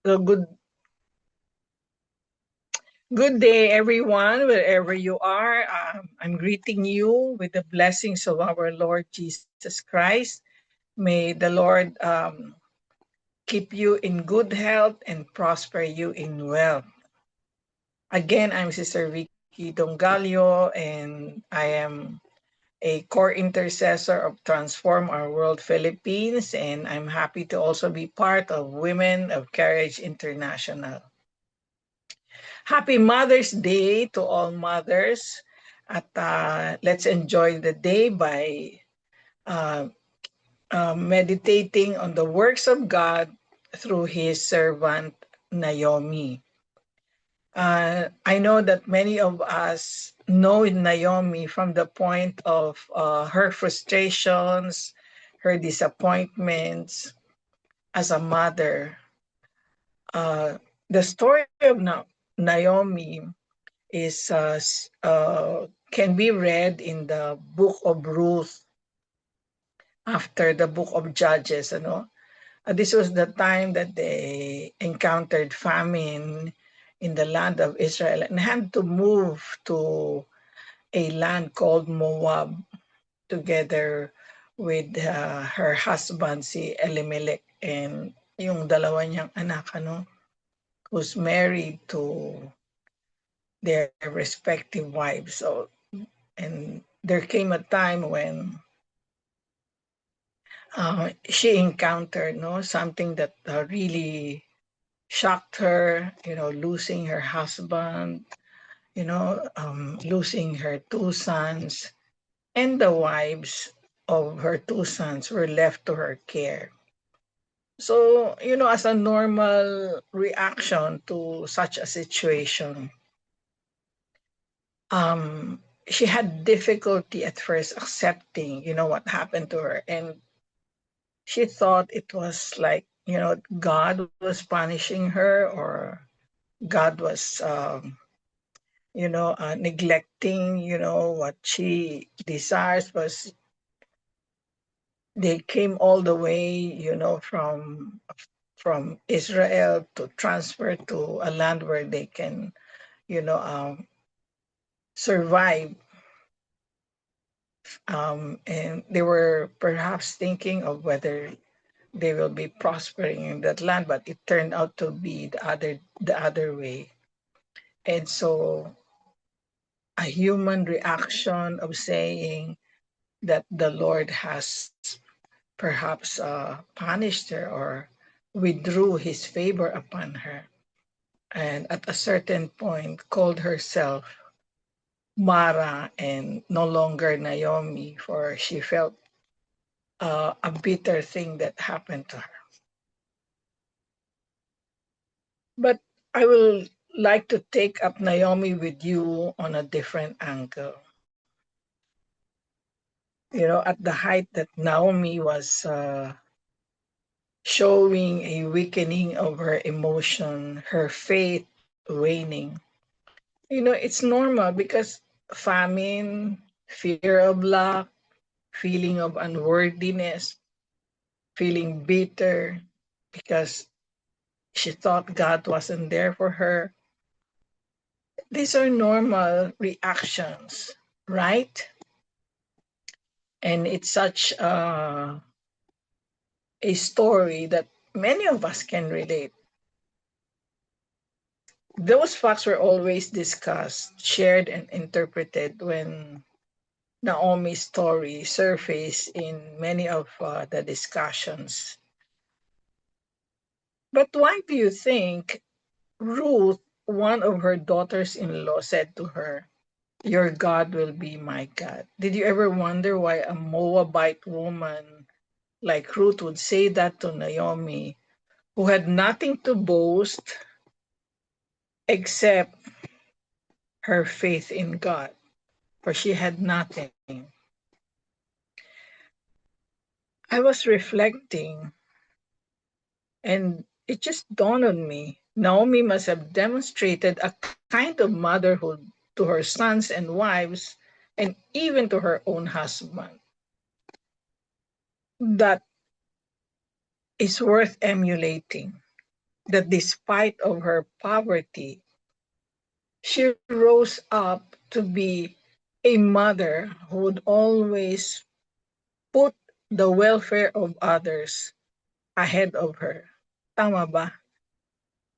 So good day, everyone, wherever you are. I'm greeting you with the blessings of our Lord Jesus Christ. May the Lord keep you in good health and prosper you in wealth. Again, I'm Sister Vicky Dongalio, and I am a core intercessor of Transform Our World Philippines, and I'm happy to also be part of Women of Courage International. Happy Mother's Day to all mothers. At let's enjoy the day by uh, meditating on the works of God through his servant Naomi. I know that many of us know Naomi from the point of her frustrations, her disappointments as a mother. The story of Naomi is can be read in the book of Ruth after the book of Judges. This was the time that they encountered famine in the land of Israel and had to move to a land called Moab together with her husband si Elimelech and yung dalawa niyang anak who's married to their respective wives. So, and there came a time when she encountered something that really shocked her, losing her husband, losing her two sons, and the wives of her two sons were left to her care. So, as a normal reaction to such a situation, she had difficulty at first accepting, what happened to her. And she thought it was like, God was punishing her, or God was, neglecting, what she desires. Was they came all the way, from Israel to transfer to a land where they can, survive. And they were perhaps thinking of whether they will be prospering in that land, but it turned out to be the other way. And so a human reaction of saying that the Lord has perhaps punished her or withdrew his favor upon her, and at a certain point called herself Mara and no longer Naomi, for she felt a bitter thing that happened to her. But I will like to take up Naomi with you on a different angle. At the height that Naomi was showing a weakening of her emotion, her faith waning. It's normal because famine, fear of lack, feeling of unworthiness, feeling bitter because she thought God wasn't there for her. These are normal reactions, right? And it's such a story that many of us can relate. Those facts were always discussed, shared, and interpreted when Naomi's story surfaced in many of the discussions. But why do you think Ruth, one of her daughters in law, said to her, "Your God will be my God"? Did you ever wonder why a Moabite woman like Ruth would say that to Naomi, who had nothing to boast except her faith in God? For she had nothing. I was reflecting, and it just dawned on me. Naomi must have demonstrated a kind of motherhood to her sons and wives, and even to her own husband, that is worth emulating. that despite of her poverty, she rose up to be a mother who would always put the welfare of others ahead of her. Tama ba?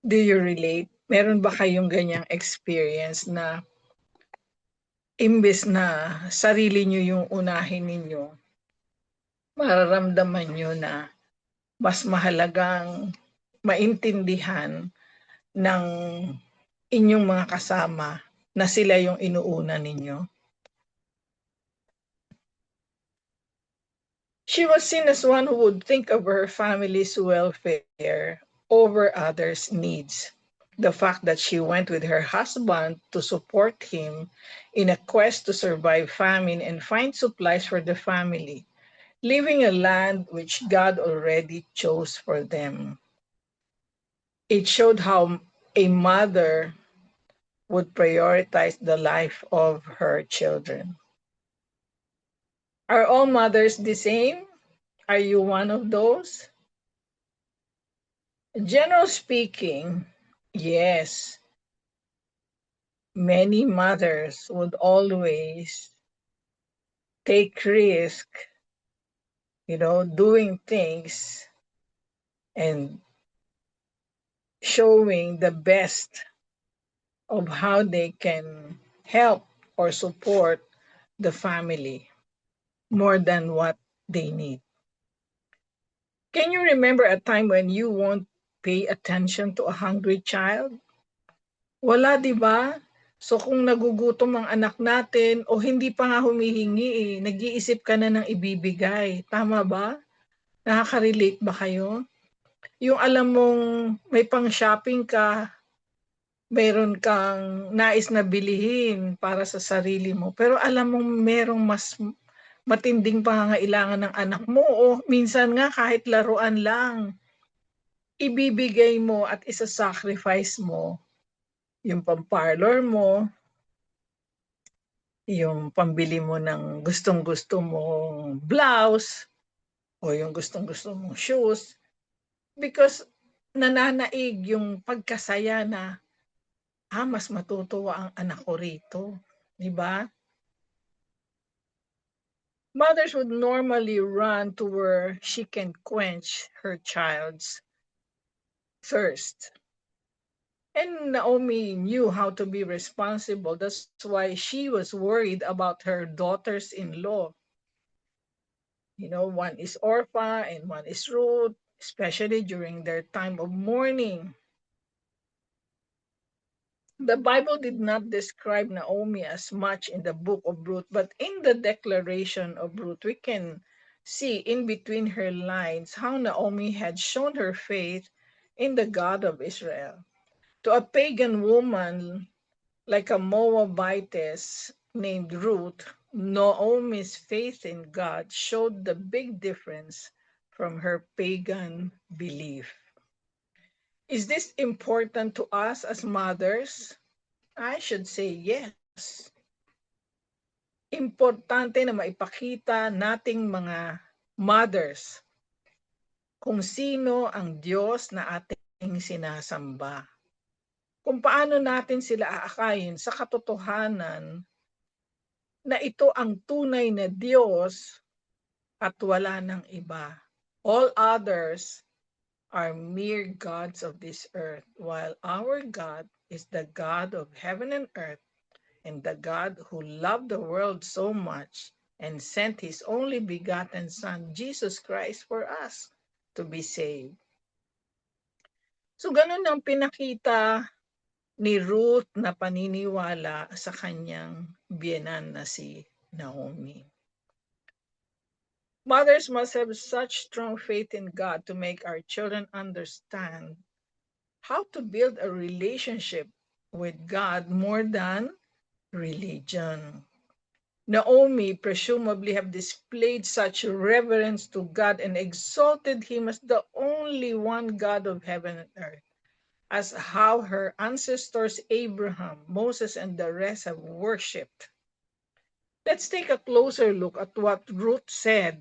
Do you relate? Meron ba kayong ganyang experience na imbes na sarili nyo yung unahin ninyo, mararamdaman nyo na mas mahalagang maintindihan ng inyong mga kasama na sila yung inuuna ninyo? She was seen as one who would think of her family's welfare over others' needs. The fact that she went with her husband to support him in a quest to survive famine and find supplies for the family, leaving a land which God already chose for them. It showed how a mother would prioritize the life of her children. Are all mothers the same? Are you one of those? General speaking, yes. Many mothers would always take risk, doing things and showing the best of how they can help or support the family more than what they need. Can you remember a time when you won't pay attention to a hungry child? Wala, di ba? So kung nagugutom ang anak natin o hindi pa nga humihingi, nag-iisip ka na ng ibibigay. Tama ba? Nakaka-relate ba kayo? Yung alam mong may pang-shopping ka, meron kang nais na bilihin para sa sarili mo, pero alam mong merong mas matinding pangangailangan ng anak mo o minsan nga kahit laruan lang, ibibigay mo at isa-sacrifice mo yung pamparlor mo, yung pambili mo ng gustong-gusto mong blouse o yung gustong-gusto mong shoes because nananaig yung pagkasaya na mas matutuwa ang anak ko rito, di ba? Mothers would normally run to where she can quench her child's thirst. And Naomi knew how to be responsible. That's why she was worried about her daughters-in-law. One is Orpha and one is Ruth, especially during their time of mourning. The Bible did not describe Naomi as much in the book of Ruth, but in the declaration of Ruth, we can see in between her lines how Naomi had shown her faith in the God of Israel. To a pagan woman like a Moabitess named Ruth, Naomi's faith in God showed the big difference from her pagan belief. Is this important to us as mothers? I should say yes. Importante na maipakita nating mga mothers kung sino ang Diyos na ating sinasamba. Kung paano natin sila aakayin sa katotohanan na ito ang tunay na Diyos at wala ng iba. All others are mere gods of this earth, while our God is the God of heaven and earth, and the God who loved the world so much and sent his only begotten Son, Jesus Christ, for us to be saved. So ganun ang pinakita ni Ruth na paniniwala sa kanyang biyenan na si Naomi. Mothers must have such strong faith in God to make our children understand how to build a relationship with God more than religion. Naomi presumably have displayed such reverence to God and exalted him as the only one God of heaven and earth, as how her ancestors Abraham, Moses, and the rest have worshipped. Let's take a closer look at what Ruth said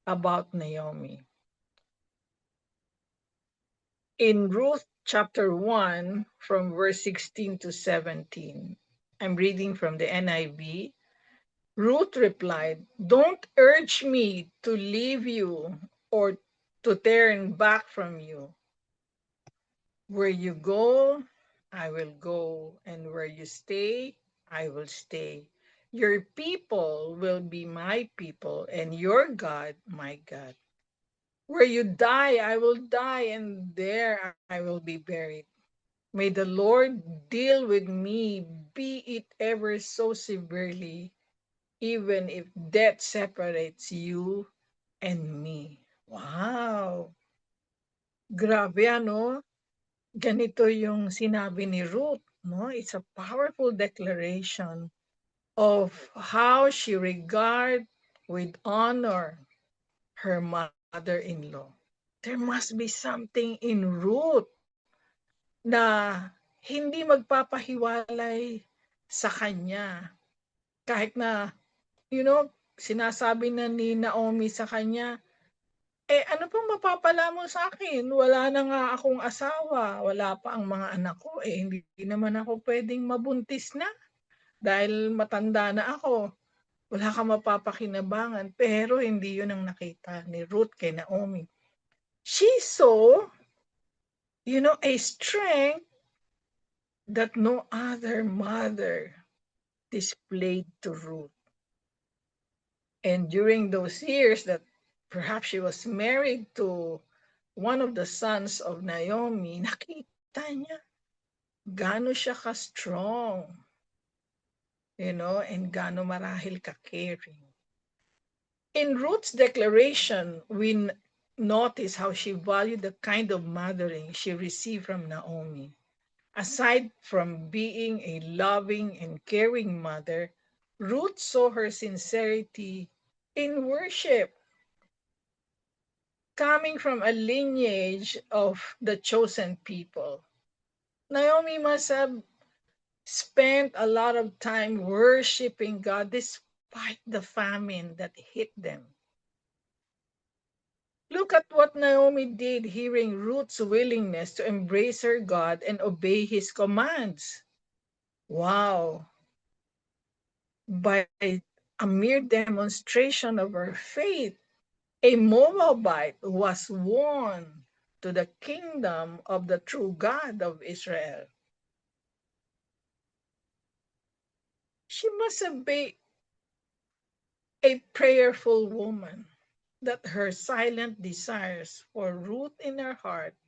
about Naomi. In Ruth chapter 1, from verse 16 to 17, I'm reading from the NIV. Ruth replied, "Don't urge me to leave you or to turn back from you. Where you go, I will go, and where you stay, I will stay. Your people will be my people, and your God, my God. Where you die, I will die, and there I will be buried. May the Lord deal with me, be it ever so severely, even if death separates you and me." Wow! Grabe ano? Ganito yung sinabi ni Ruth, no? It's a powerful declaration of how she regard with honor her mother-in-law. There must be something in Ruth na hindi magpapahiwalay sa kanya. Kahit na, sinasabi na ni Naomi sa kanya, ano pang mapapala mo sa akin? Wala na nga akong asawa, wala pa ang mga anak ko, hindi naman ako pwedeng mabuntis na dahil matanda na ako. Wala kang mapapakinabangan. Pero hindi yun ang nakita ni Ruth kay Naomi. She saw, a strength that no other mother displayed to Ruth. And during those years that perhaps she was married to one of the sons of Naomi, nakita niya gaano siya ka-strong, and gaano marahil ka-caring. In Ruth's declaration, we notice how she valued the kind of mothering she received from Naomi. Aside from being a loving and caring mother, Ruth saw her sincerity in worship. Coming from a lineage of the chosen people, Naomi must have spent a lot of time worshiping God despite the famine that hit them. Look at what Naomi did hearing Ruth's willingness to embrace her God and obey his commands. Wow. By a mere demonstration of her faith, a Moabite was won to the kingdom of the true God of Israel. She must have been a prayerful woman, that her silent desires for Ruth in her heart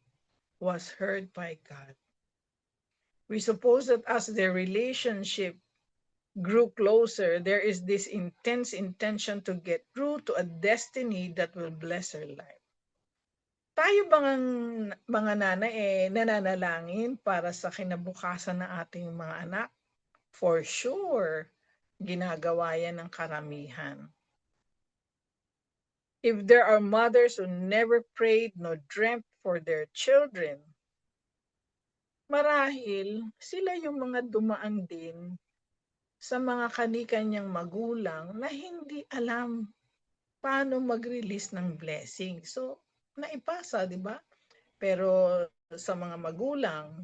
was heard by God. We suppose that as their relationship grew closer, there is this intense intention to get Ruth to a destiny that will bless her life. Tayo bang mga nanay nananalangin para sa kinabukasan ng ating mga anak? For sure, ginagawa yan ng karamihan. If there are mothers who never prayed nor dreamt for their children, marahil sila yung mga dumaan din sa mga kani-kanyang magulang na hindi alam paano mag-release ng blessing. So, naipasa, di ba? Pero sa mga magulang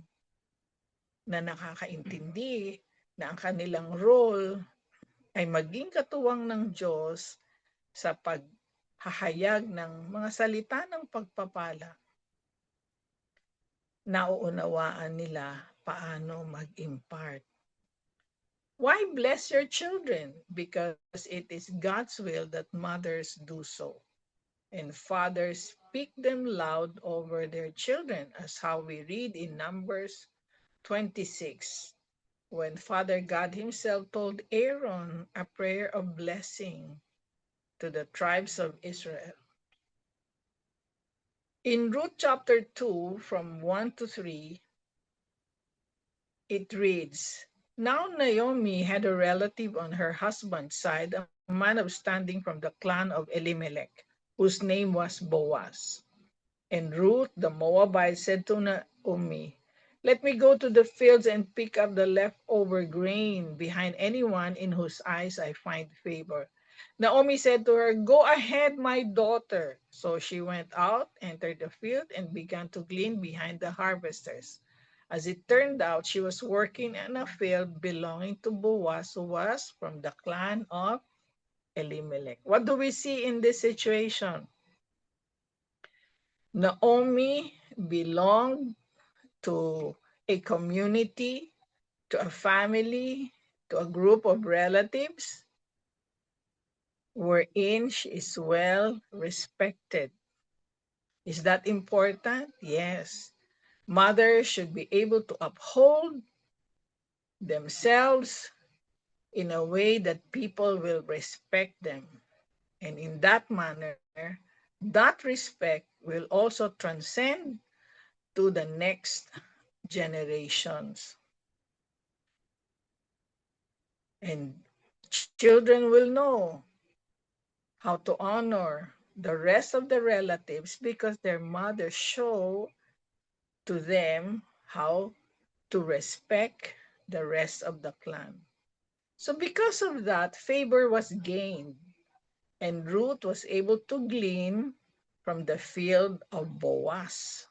na nakakaintindi na ang kanilang role ay maging katuwang ng Diyos sa paghahayag ng mga salita ng pagpapala, nauunawaan nila paano mag-impart. Why bless your children? Because it is God's will that mothers do so. And fathers speak them loud over their children, as how we read in Numbers 26, when Father God himself told Aaron a prayer of blessing to the tribes of Israel. In Ruth chapter 2, from 1 to 3, it reads, "Now Naomi had a relative on her husband's side, a man of standing from the clan of Elimelech, whose name was Boaz. And Ruth the Moabite said to Naomi, 'Let me go to the fields and pick up the leftover grain behind anyone in whose eyes I find favor.'" Naomi said to her, "Go ahead, my daughter." So she went out, entered the field, and began to glean behind the harvesters. As it turned out, she was working in a field belonging to Boaz, who was from the clan of Elimelech. What do we see in this situation? Naomi belonged to a community, to a family, to a group of relatives wherein she is well respected. Is that important? Yes. Mothers should be able to uphold themselves in a way that people will respect them. And in that manner, that respect will also transcend to the next generations. And children will know how to honor the rest of the relatives because their mothers show to them how to respect the rest of the clan. So because of that, favor was gained, and Ruth was able to glean from the field of Boaz.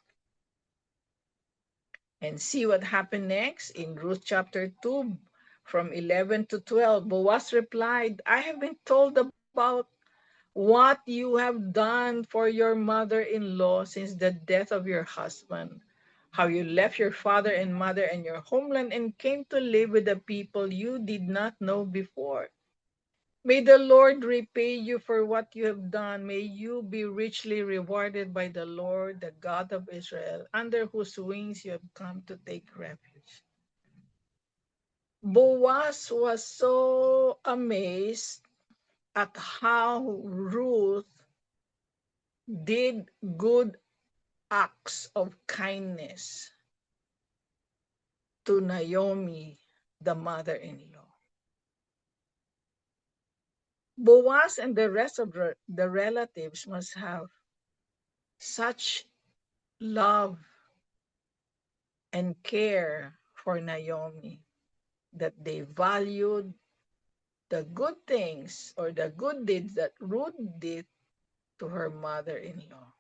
And see what happened next in Ruth chapter 2, from 11 to 12. Boaz replied, "I have been told about what you have done for your mother-in-law since the death of your husband, how you left your father and mother and your homeland and came to live with the people you did not know before. May the Lord repay you for what you have done. May you be richly rewarded by the Lord, the God of Israel, under whose wings you have come to take refuge." Boaz was so amazed at how Ruth did good acts of kindness to Naomi, the mother-in-law. Boaz and the rest of the relatives must have such love and care for Naomi that they valued the good things or the good deeds that Ruth did to her mother-in-law.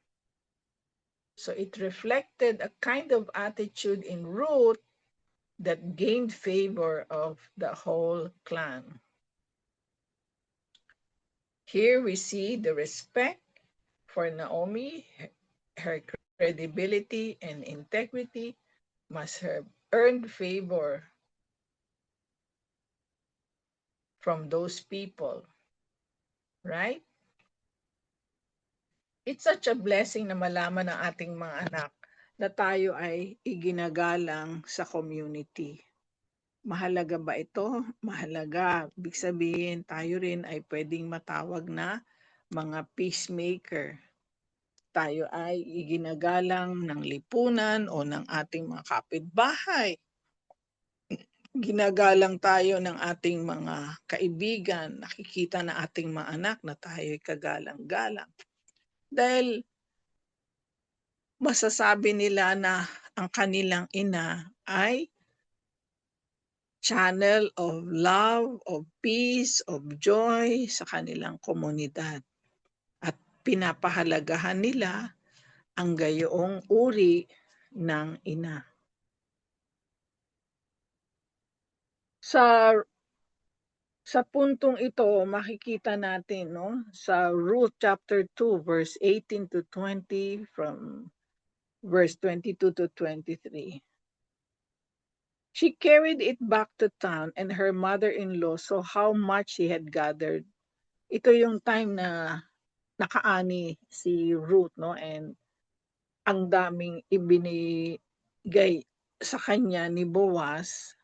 So it reflected a kind of attitude in Ruth that gained favor of the whole clan. Here we see the respect for Naomi, her credibility and integrity must have earned favor from those people, right? It's such a blessing na malaman ng ating mga anak na tayo ay iginagalang sa community. Mahalaga ba ito? Mahalaga. Ibig sabihin, tayo rin ay pwedeng matawag na mga peacemaker. Tayo ay iginagalang ng lipunan o ng ating mga kapitbahay. Ginagalang tayo ng ating mga kaibigan. Nakikita na ating mga anak na tayo ay kagalang-galang. Dahil masasabi nila na ang kanilang ina ay channel of love, of peace, of joy sa kanilang komunidad. At pinapahalagahan nila ang gayong uri ng ina. Sa puntong ito, makikita natin sa Ruth chapter 2, verse 18 to 20, from verse 22 to 23. She carried it back to town, and her mother-in-law saw how much she had gathered. Ito yung time na nakaani si Ruth, and ang daming ibinigay sa kanya ni Boaz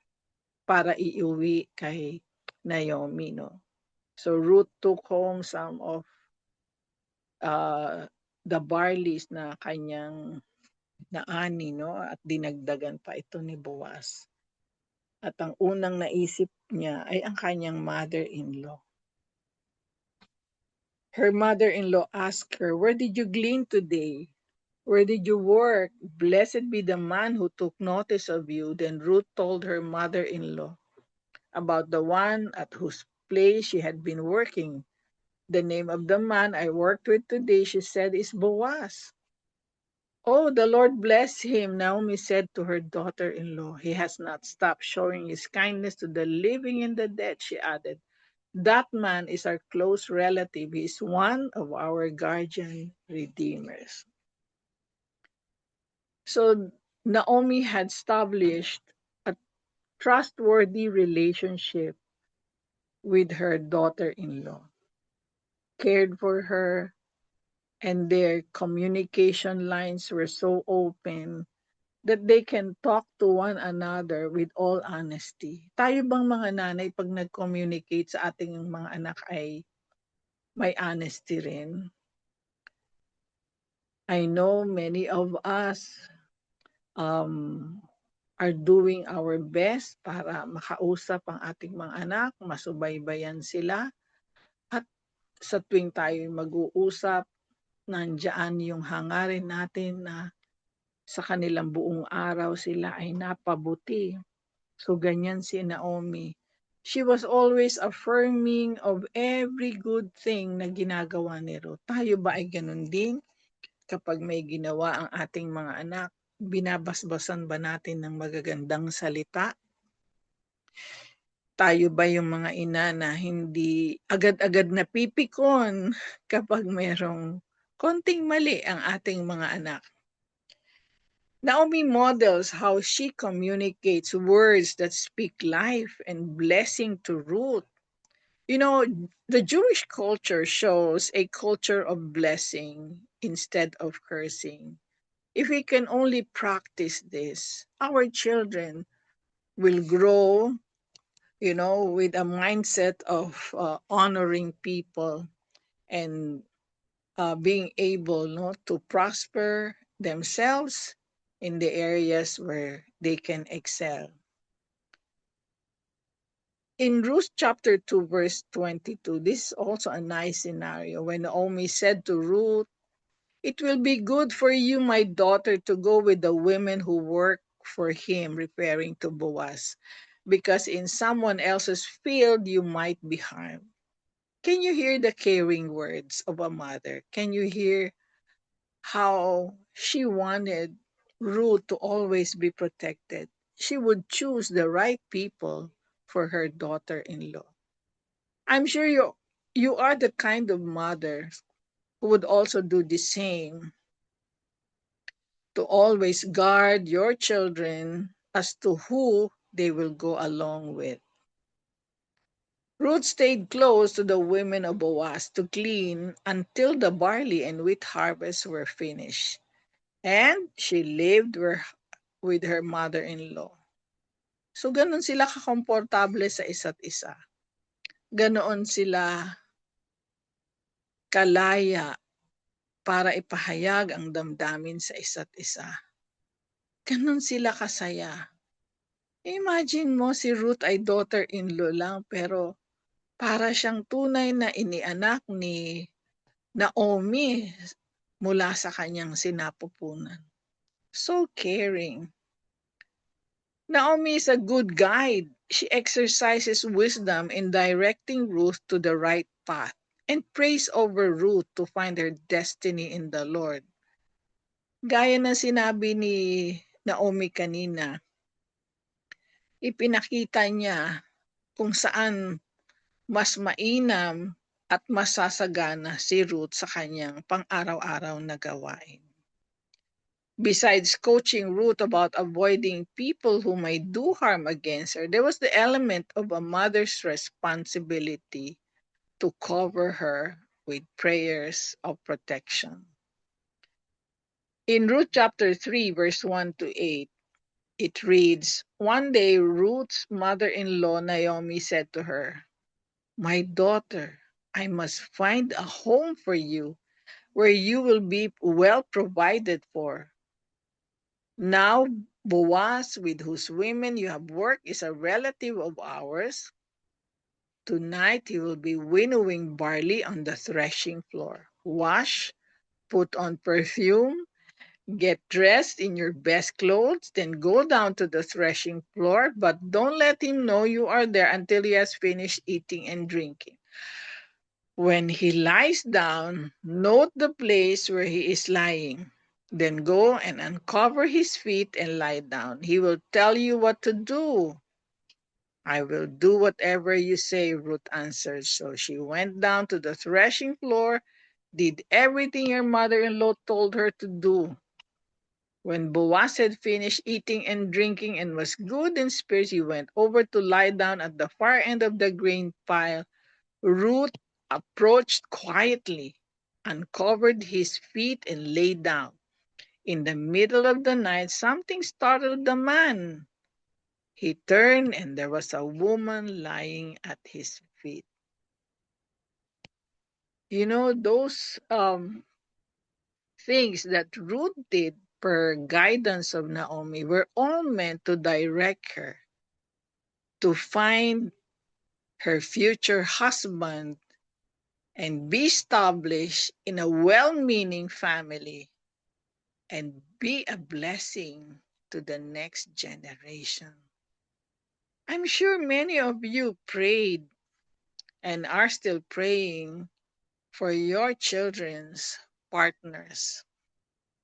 para iuwi kay Naomi, So Ruth took home some of the barleys na kanyang naani, at dinagdagan pa ito ni Boaz. At ang unang naisip niya ay ang kanyang mother-in-law. Her mother-in-law asked her, "Where did you glean today? Where did you work? Blessed be the man who took notice of you." Then Ruth told her mother-in-law about the one at whose place she had been working. The name of the man I worked with today, she said, is Boaz. Oh, the Lord bless him, Naomi said to her daughter-in-law. He has not stopped showing his kindness to the living and the dead, she added. That man is our close relative. He is one of our guardian redeemers. So Naomi had established a trustworthy relationship with her daughter-in-law, cared for her, and their communication lines were so open that they can talk to one another with all honesty. Tayo bang mga nanay, pag nag-communicate sa ating mga anak ay may honesty rin? I know many of us um, are doing our best para makausap ang ating mga anak, masubaybayan sila, at sa tuwing tayo mag-uusap, nandiyan yung hangarin natin na sa kanilang buong araw sila ay napabuti. So ganyan si Naomi. She was always affirming of every good thing na ginagawa ni Ruth. Tayo ba ay ganun din? Kapag may ginawa ang ating mga anak, binabasbasan ba natin ng magagandang salita? Tayo ba yung mga ina na hindi agad-agad napipikon kapag mayroong konting mali ang ating mga anak? Naomi models how she communicates words that speak life and blessing to Ruth. You know, the Jewish culture shows a culture of blessing instead of cursing. If we can only practice this, our children will grow, with a mindset of honoring people and being able to prosper themselves in the areas where they can excel. In Ruth chapter 2, verse 22, this is also a nice scenario when Naomi said to Ruth, "It will be good for you, my daughter, to go with the women who work for him," referring to Boaz, "because in someone else's field you might be harmed." Can you hear the caring words of a mother? Can you hear how she wanted Ruth to always be protected? She would choose the right people for her daughter-in-law. I'm sure you are the kind of mother who would also do the same, to always guard your children as to who they will go along with. Ruth stayed close to the women of Boaz to glean until the barley and wheat harvests were finished, and she lived with her mother-in-law. So ganon sila kakomportable sa isa't isa. Ganoon sila kalaya para ipahayag ang damdamin sa isa't isa. Ganon sila kasaya. Imagine mo si Ruth ay daughter-in-law lang, pero para siyang tunay na inianak ni Naomi mula sa kanyang sinapupunan. So caring. Naomi is a good guide. She exercises wisdom in directing Ruth to the right path and prays over Ruth to find her destiny in the Lord. Gaya ng sinabi ni Naomi kanina, ipinakita niya kung saan mas mainam at masasagana si Ruth sa kanyang pang-araw-araw na gawain. Besides coaching Ruth about avoiding people who might do harm against her, there was the element of a mother's responsibility to cover her with prayers of protection. In Ruth chapter 3, verse 1 to 8, it reads, "One day Ruth's mother-in-law Naomi said to her, 'My daughter, I must find a home for you where you will be well provided for. Now Boaz, with whose women you have worked, is a relative of ours. Tonight he will be winnowing barley on the threshing floor. Wash, put on perfume, get dressed in your best clothes, then go down to the threshing floor, but don't let him know you are there until he has finished eating and drinking. When he lies down, note the place where he is lying. Then go and uncover his feet and lie down. He will tell you what to do. I will do whatever you say, Ruth answered. So she went down to the threshing floor, did everything her mother-in-law told her to do. When Boaz had finished eating and drinking and was good in spirits, he went over to lie down at the far end of the grain pile. Ruth approached quietly, uncovered his feet, and lay down. In the middle of the night, something startled the man. He turned, and there was a woman lying at his feet. You know, those things that Ruth did per guidance of Naomi were all meant to direct her to find her future husband and be established in a well-meaning family and be a blessing to the next generation. I'm sure many of you prayed and are still praying for your children's partners.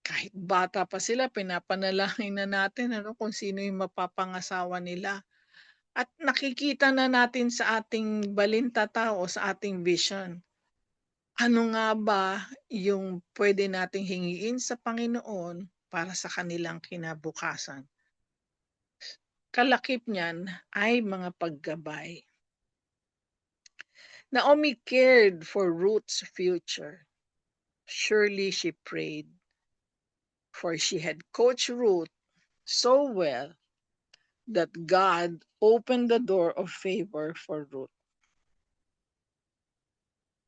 Kahit bata pa sila, pinapanalangin na natin kung sino yung mapapangasawa nila. At nakikita na natin sa ating balintata o sa ating vision. Ano nga ba yung pwede nating hingiin sa Panginoon para sa kanilang kinabukasan? Kalakip niyan ay mga paggabay. Naomi cared for Ruth's future. Surely she prayed, for she had coached Ruth so well that God opened the door of favor for Ruth.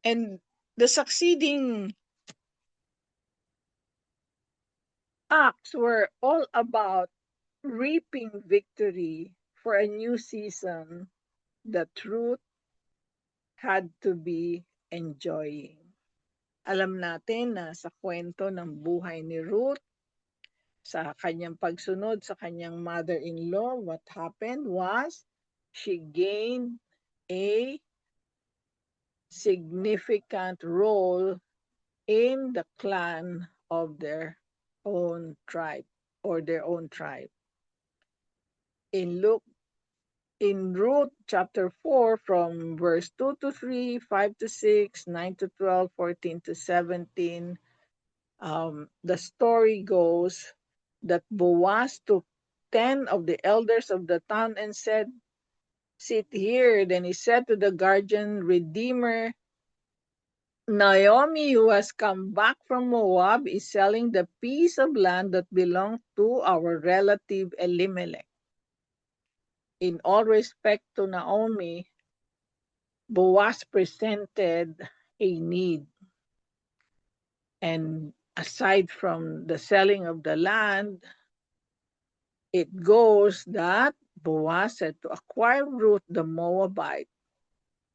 And the succeeding acts were all about reaping victory for a new season that Ruth had to be enjoying. Alam natin na sa kwento ng buhay ni Ruth, sa kanyang pagsunod sa kanyang mother-in-law, what happened was she gained a significant role in the clan of their own tribe or their own tribe. In Ruth chapter 4 from verse 2 to 3, 5 to 6, 9 to 12, 14 to 17, the story goes that Boaz took 10 of the elders of the town and said, "Sit here." Then he said to the guardian redeemer, "Naomi, who has come back from Moab, is selling the piece of land that belonged to our relative Elimelech." In all respect to Naomi, Boaz presented a need. And aside from the selling of the land, it goes that Boaz said to acquire Ruth the Moabite,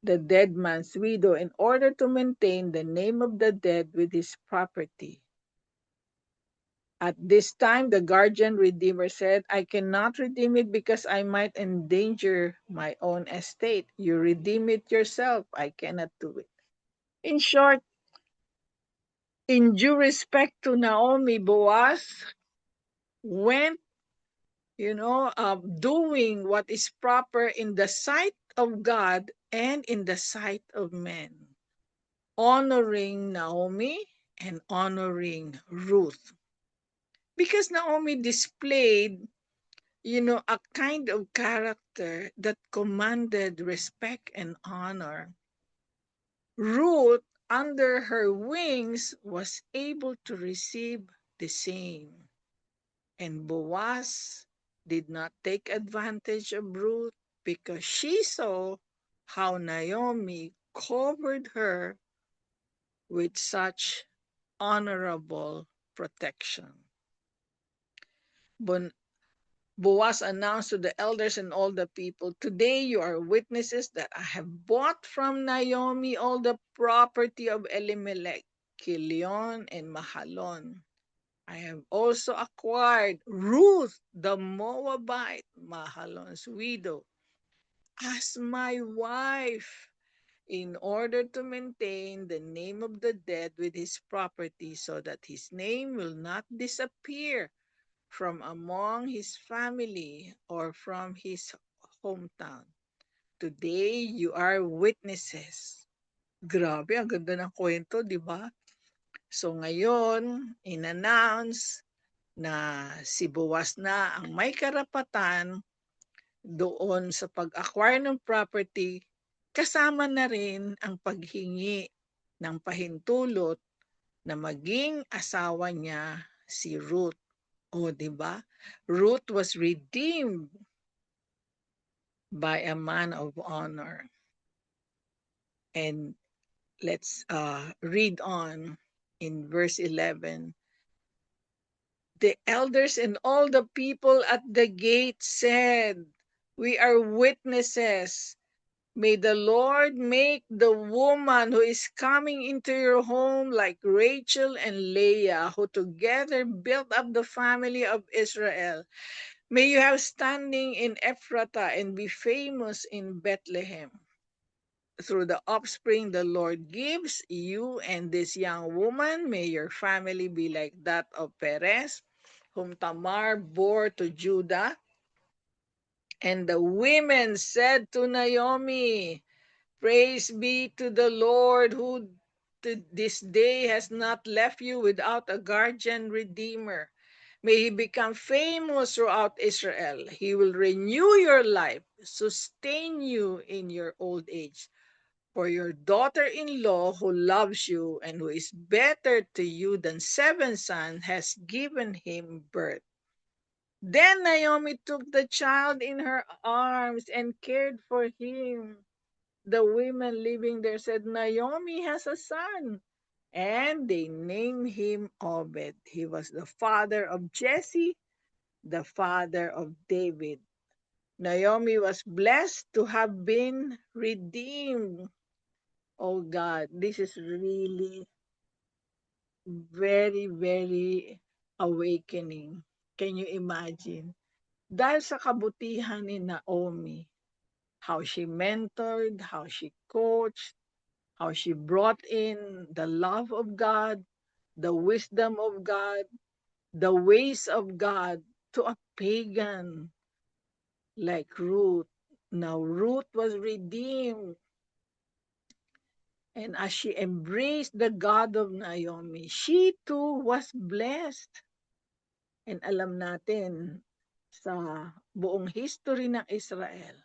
the dead man's widow, in order to maintain the name of the dead with his property. At this time, the guardian redeemer said, "I cannot redeem it because I might endanger my own estate. You redeem it yourself. I cannot do it." In short, in due respect to Naomi, Boaz went, doing what is proper in the sight of God and in the sight of men, honoring Naomi and honoring Ruth. Because Naomi displayed, a kind of character that commanded respect and honor. Ruth, under her wings, was able to receive the same. And Boaz did not take advantage of Ruth because she saw how Naomi covered her with such honorable protection. Boaz announced to the elders and all the people, "Today you are witnesses that I have bought from Naomi all the property of Elimelech, Kilion, and Mahalon. I have also acquired Ruth the Moabite, Mahalon's widow, as my wife, in order to maintain the name of the dead with his property so that his name will not disappear from among his family or from his hometown. Today, you are witnesses. Grabe, ang ganda ng kwento, di ba? So ngayon, in-announce na si Boaz na ang may karapatan doon sa pag-acquire ng property, kasama na rin ang paghingi ng pahintulot na maging asawa niya si Ruth. O, di ba? Ruth was redeemed by a man of honor. And let's read on in verse 11. The elders and all the people at the gate said, "We are witnesses. May the Lord make the woman who is coming into your home like Rachel and Leah, who together built up the family of Israel. May you have standing in Ephrathah and be famous in Bethlehem. Through the offspring the Lord gives you and this young woman, may your family be like that of Perez, whom Tamar bore to Judah." And the women said to Naomi, "Praise be to the Lord, who this day has not left you without a guardian redeemer. May he become famous throughout Israel. He will renew your life, sustain you in your old age. For your daughter-in-law, who loves you and who is better to you than 7 sons, has given him birth." Then Naomi took the child in her arms and cared for him. The women living there said, "Naomi has a son." And they named him Obed. He was the father of Jesse, the father of David. Naomi was blessed to have been redeemed. Oh God, this is really very, very awakening. Can you imagine? Dahil sa kabutihan ni Naomi, how she mentored, how she coached, how she brought in the love of God, the wisdom of God, the ways of God to a pagan like Ruth. Now, Ruth was redeemed. And as she embraced the God of Naomi, she too was blessed. And alam natin, sa buong history ng Israel,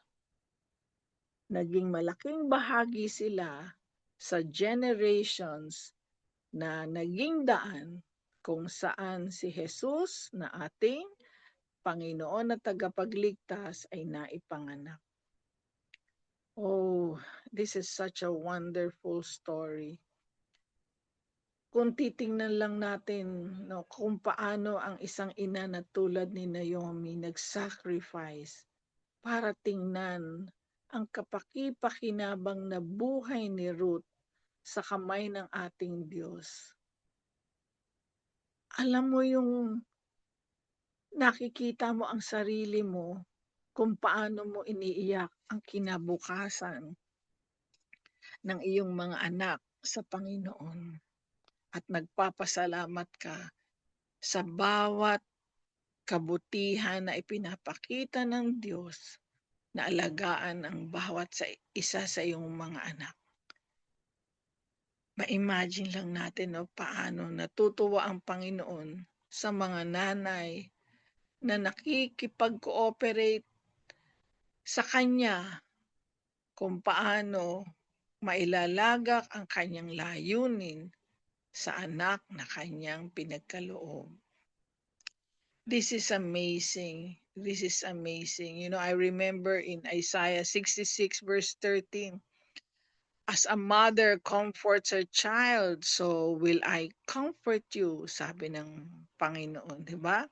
naging malaking bahagi sila sa generations na naging daan kung saan si Jesus na ating Panginoon at tagapagligtas ay naipanganak. Oh, this is such a wonderful story. Kung titingnan lang natin kung paano ang isang ina na tulad ni Naomi nag-sacrifice para tingnan ang kapaki-pakinabang na buhay ni Ruth sa kamay ng ating Diyos. Alam mo yung nakikita mo ang sarili mo kung paano mo iniiyak ang kinabukasan ng iyong mga anak sa Panginoon at nagpapasalamat ka sa bawat kabutihan na ipinapakita ng Diyos na alagaan ang bawat isa sa iyong mga anak. Ma-imagine lang natin paano natutuwa ang Panginoon sa mga nanay na nakikipag-cooperate sa Kanya kung paano mailalagak ang Kanyang layunin sa anak na Kanyang pinagkaloob. This is amazing. This is amazing. You know, I remember in Isaiah 66 verse 13, "As a mother comforts her child, so will I comfort you," sabi ng Panginoon, di ba?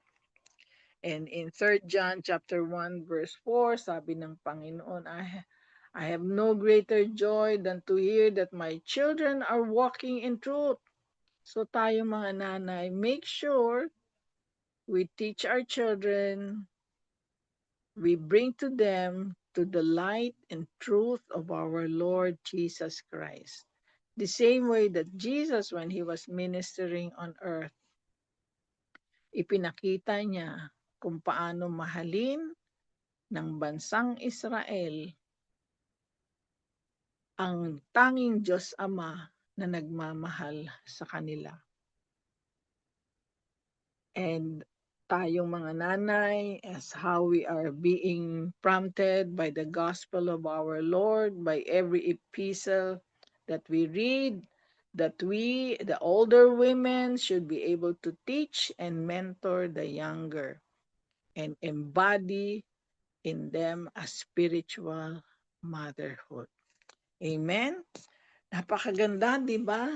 And in 3 John chapter 1 verse 4, sabi ng Panginoon, I have no greater joy than to hear that my children are walking in truth. So tayo mga nanay, make sure we teach our children, we bring to them to the light and truth of our Lord Jesus Christ. The same way that Jesus, when He was ministering on earth, ipinakita niya kung paano mahalin ng bansang Israel ang tanging Diyos Ama na nagmamahal sa kanila. And tayong mga nanay, as how we are being prompted by the gospel of our Lord, by every epistle that we read, that we, the older women, should be able to teach and mentor the younger and embody in them a spiritual motherhood. Amen? Napakaganda, di ba?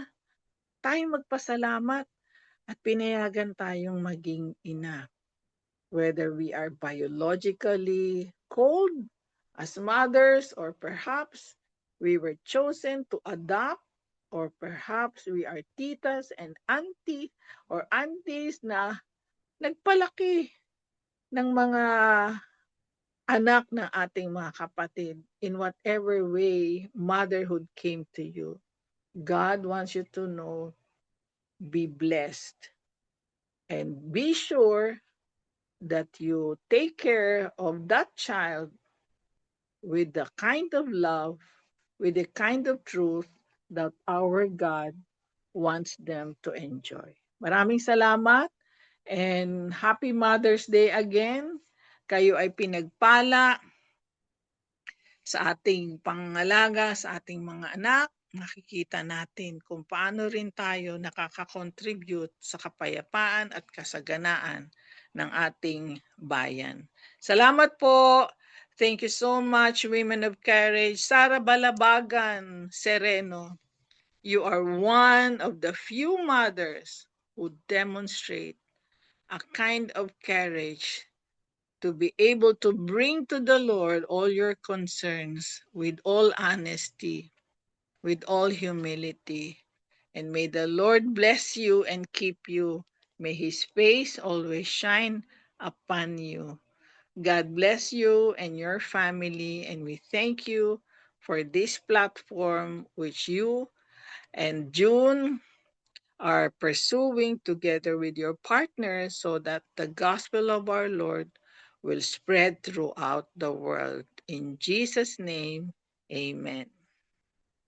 Tayo magpasalamat at pinayagan tayong maging ina. Whether we are biologically called as mothers, or perhaps we were chosen to adopt, or perhaps we are titas and auntie or aunties na nagpalaki ng mga anak ng ating mga kapatid. In whatever way motherhood came to you, God wants you to know, be blessed and be sure that you take care of that child with the kind of love, with the kind of truth that our God wants them to enjoy. Maraming salamat and happy Mother's Day again. Kayo ay pinagpala sa ating pangangalaga, sa ating mga anak. Nakikita natin kung paano rin tayo nakaka-contribute sa kapayapaan at kasaganaan ng ating bayan. Salamat po. Thank you so much, Women of Courage. Sara Balabagan Sereno, you are one of the few mothers who demonstrate a kind of courage to be able to bring to the Lord all your concerns with all honesty, with all humility. And may the Lord bless you and keep you. May His face always shine upon you. God bless you and your family, and we thank you for this platform which you and June are pursuing together with your partners, so that the gospel of our Lord will spread throughout the world. In Jesus' name, amen.